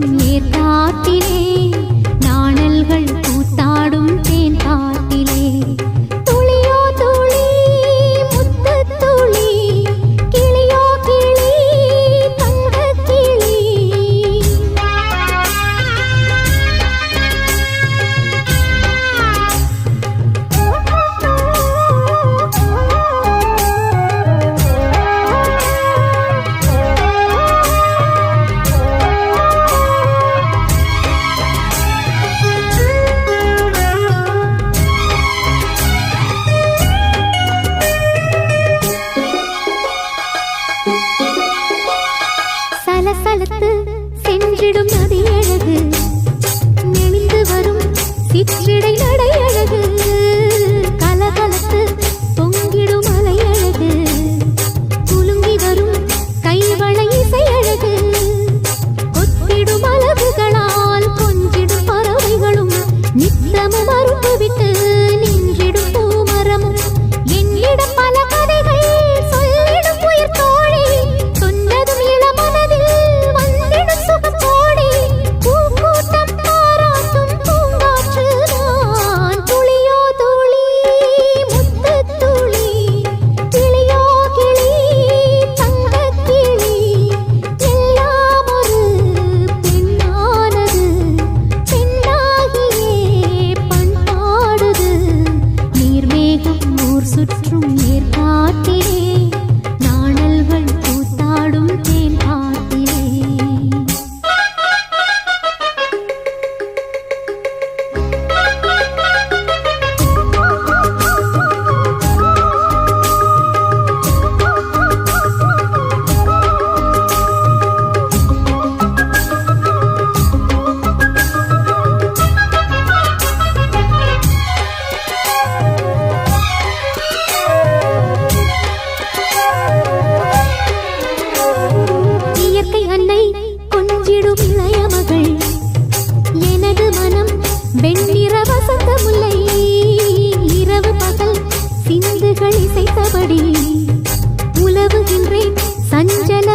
சுற்றும் ஏற்காட்டிலே நாணல்கள் கூத்தாடும் தேன் காட்டிலே துளியோ துளி முத்து துளி கிளியோ கிளி தங்க கிளி சலசலத்து சென்றிடும் நதி அழகு நெளிந்து வரும் சிற்றிடை நடை அழகு கலகலத்து பொங்கிடும் அலை அழகு குலுங்கி வரும் கைவளை இசை அழகு கொத்திடும் அலகுகளால் கொஞ்சிடும் பறவைகளும் நித்தமும் அறுப்பு விட்டு நின்றிடும் பூமரமும் என்னிடம் பல கதைகள் சொல்லிடும் உயிர் தோழி சொன்னதும் இளமனதில் வந்திடும் சுகம் கோடி பூக்கூட்டம் பாராட்டும் பூங்காற்றுதான் துளியோ துளி முத்து துளி கிளியோ கிளி தங்க கிளி எல்லாம் ஒரு பெண்ணானது பெண்ணாகியே பண்பாடுது நீர்மேகம் ஊர் சுற்றும் ஏற்காட்டிலே நாணல்கள் கூத்தாடும் தேன் காட்டிலே இயற்கை அன்னை கொஞ்சிடும் இளைய மகள் எனது மனம் வெண்ணிற வசந்த முல்லை இரவு பகல் சிந்துகள் இசைத்தபடி உலவுகின்றேன் சஞ்சல